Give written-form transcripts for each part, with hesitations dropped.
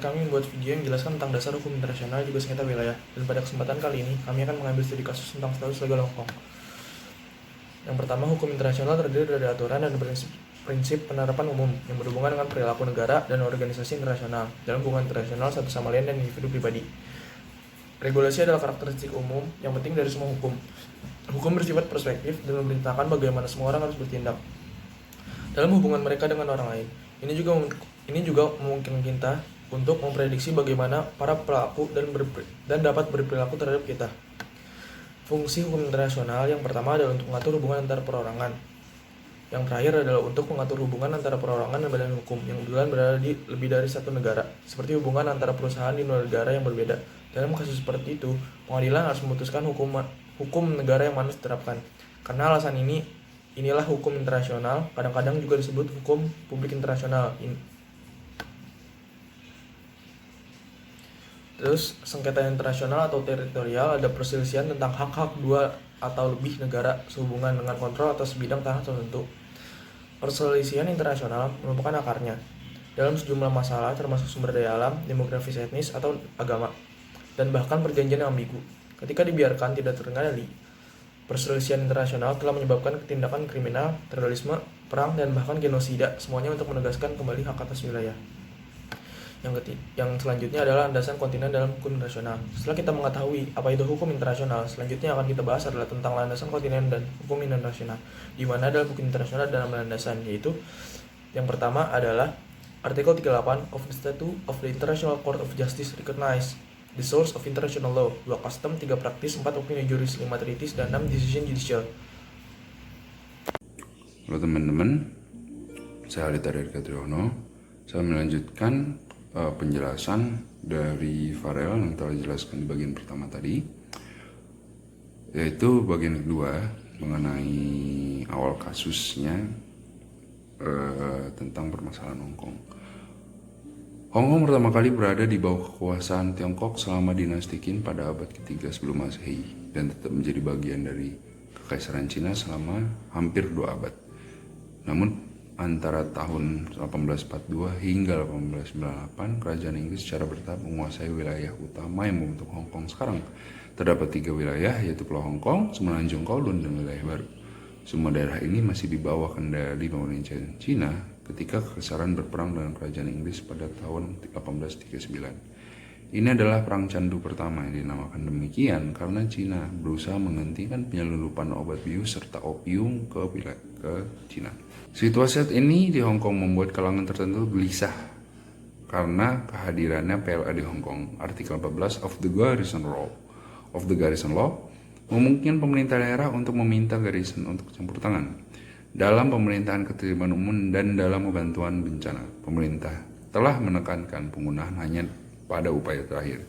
kami membuat video yang menjelaskan tentang dasar hukum internasional juga sengketa wilayah. Dan pada kesempatan kali ini, kami akan mengambil studi kasus tentang status legal Hong Kong. Yang pertama, hukum internasional terdiri dari aturan dan prinsip penerapan umum yang berhubungan dengan perilaku negara dan organisasi internasional dalam hubungan internasional satu sama lain dan individu pribadi. Regulasi adalah karakteristik umum yang penting dari semua hukum. Hukum bersifat perspektif dan memerintahkan bagaimana semua orang harus bertindak dalam hubungan mereka dengan orang lain. Ini juga memungkinkan kita untuk memprediksi bagaimana para pelaku dan dapat berperilaku terhadap kita. Fungsi hukum internasional yang pertama adalah untuk mengatur hubungan antar perorangan. Yang terakhir adalah untuk mengatur hubungan antara perorangan dan badan hukum yang kebetulan berada di lebih dari satu negara, seperti hubungan antara perusahaan di dua negara yang berbeda. Dalam kasus seperti itu, pengadilan harus memutuskan hukum negara yang mana diterapkan. Karena alasan inilah hukum internasional, kadang-kadang juga disebut hukum publik internasional. Terus, sengketa internasional atau teritorial ada perselisihan tentang hak-hak dua atau lebih negara sehubungan dengan kontrol atas bidang tanah tertentu. Perselisihan internasional merupakan akarnya dalam sejumlah masalah termasuk sumber daya alam, demografis etnis, atau agama, dan bahkan perjanjian yang ambigu. Ketika dibiarkan tidak terkendali, perselisihan internasional telah menyebabkan tindakan kriminal, terorisme, perang, dan bahkan genosida, semuanya untuk menegaskan kembali hak atas wilayah. Yang selanjutnya adalah landasan kontinen dalam hukum internasional. Setelah kita mengetahui apa itu hukum internasional, selanjutnya yang akan kita bahas adalah tentang landasan kontinen dan hukum internasional. Di mana dalam hukum internasional dalam landasan, yaitu yang pertama adalah Artikel 38 of the Statute of the International Court of Justice recognize the source of international law, 2 custom, 3 praktis, 4 opini juris, 5 treaties, dan 6 decision judicial. Halo teman-teman, saya Alita dari Katriono. Saya melanjutkan penjelasan dari Farel yang telah dijelaskan di bagian pertama tadi, yaitu bagian kedua mengenai awal kasusnya tentang permasalahan Hong Kong. Hong Kong pertama kali berada di bawah kekuasaan Tiongkok selama dinasti Qin pada abad ketiga sebelum Masehi dan tetap menjadi bagian dari Kekaisaran Cina selama hampir 2 abad. Namun antara tahun 1842 hingga 1898, kerajaan Inggris secara bertahap menguasai wilayah utama yang membentuk Hong Kong sekarang. Terdapat 3 wilayah, yaitu Pulau Hong Kong, Semenanjung Kowloon, dan wilayah baru. Semua daerah ini masih di bawah kendali pemerintahan Cina ketika Kekaisaran berperang dengan kerajaan Inggris pada tahun 1839. Ini adalah perang candu pertama yang dinamakan demikian karena Cina berusaha menghentikan penyelundupan obat bius serta opium ke Cina. Situasi saat ini di Hong Kong membuat kalangan tertentu gelisah karena kehadirannya PLA di Hong Kong. Artikel 14 of the Garrison Law memungkinkan pemerintah daerah untuk meminta garrison untuk campur tangan dalam pemerintahan ketertiban umum dan dalam bantuan bencana. Pemerintah telah menekankan penggunaan hanya pada upaya terakhir.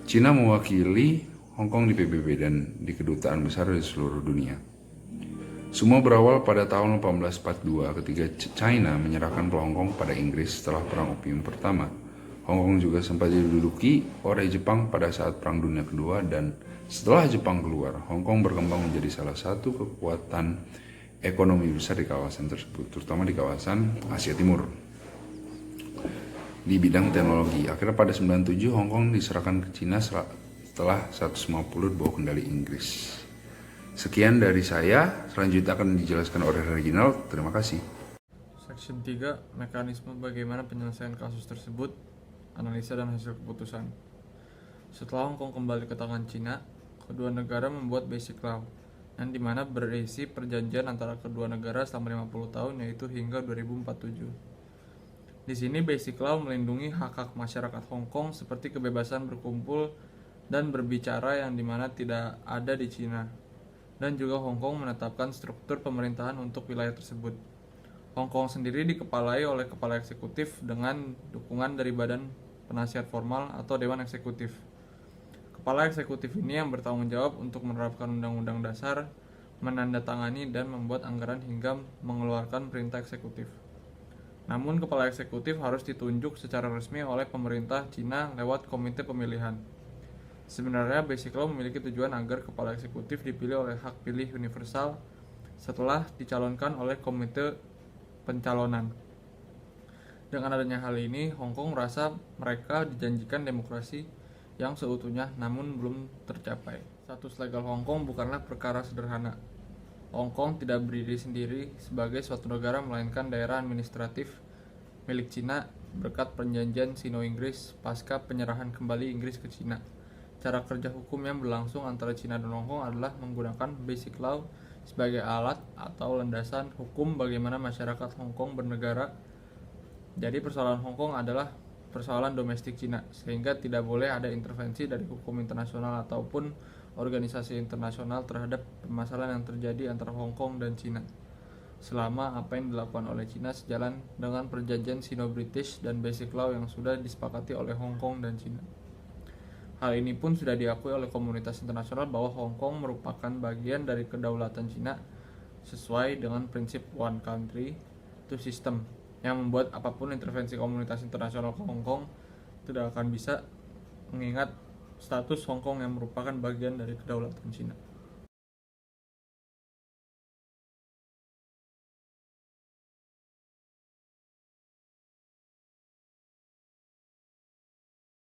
Cina mewakili Hong Kong di PBB dan di kedutaan besar di seluruh dunia. Semua berawal pada tahun 1842 ketika China menyerahkan Pulau Hong Kong pada Inggris setelah Perang Opium pertama. Hong Kong juga sempat diduduki oleh Jepang pada saat Perang Dunia Kedua, dan setelah Jepang keluar, Hong Kong berkembang menjadi salah satu kekuatan ekonomi besar di kawasan tersebut, terutama di kawasan Asia Timur di bidang teknologi. Akhirnya pada 97 Hong Kong diserahkan ke Cina setelah 150 di bawah kendali Inggris. Sekian dari saya, selanjutnya akan dijelaskan oleh Reginald. Terima kasih. Section 3, mekanisme bagaimana penyelesaian kasus tersebut, analisa dan hasil keputusan. Setelah Hong Kong kembali ke tangan Cina, kedua negara membuat Basic Law, yang dimana berisi perjanjian antara kedua negara selama 50 tahun, yaitu hingga 2047. Di sini Basic Law melindungi hak-hak masyarakat Hong Kong seperti kebebasan berkumpul dan berbicara yang dimana tidak ada di Cina, dan juga Hong Kong menetapkan struktur pemerintahan untuk wilayah tersebut. Hong Kong sendiri dikepalai oleh kepala eksekutif dengan dukungan dari badan penasihat formal atau dewan eksekutif. Kepala eksekutif ini yang bertanggung jawab untuk menerapkan undang-undang dasar, menandatangani dan membuat anggaran hingga mengeluarkan perintah eksekutif. Namun kepala eksekutif harus ditunjuk secara resmi oleh pemerintah Cina lewat komite pemilihan. Sebenarnya Basic Law memiliki tujuan agar kepala eksekutif dipilih oleh hak pilih universal setelah dicalonkan oleh komite pencalonan. Dengan adanya hal ini, Hong Kong merasa mereka dijanjikan demokrasi yang seutuhnya namun belum tercapai. Status legal Hong Kong bukanlah perkara sederhana. Hong Kong tidak berdiri sendiri sebagai suatu negara melainkan daerah administratif milik Cina berkat perjanjian Sino-Inggris pasca penyerahan kembali Inggris ke Cina. Cara kerja hukum yang berlangsung antara Cina dan Hong Kong adalah menggunakan Basic Law sebagai alat atau landasan hukum bagaimana masyarakat Hong Kong bernegara. Jadi persoalan Hong Kong adalah persoalan domestik Cina, sehingga tidak boleh ada intervensi dari hukum internasional ataupun organisasi internasional terhadap permasalahan yang terjadi antara Hong Kong dan Cina. Selama apa yang dilakukan oleh Cina sejalan dengan perjanjian Sino-British dan Basic Law yang sudah disepakati oleh Hong Kong dan Cina. Hal ini pun sudah diakui oleh komunitas internasional bahwa Hong Kong merupakan bagian dari kedaulatan Cina sesuai dengan prinsip one country, two system, yang membuat apapun intervensi komunitas internasional ke Hong Kong tidak akan bisa, mengingat status Hong Kong yang merupakan bagian dari kedaulatan Cina.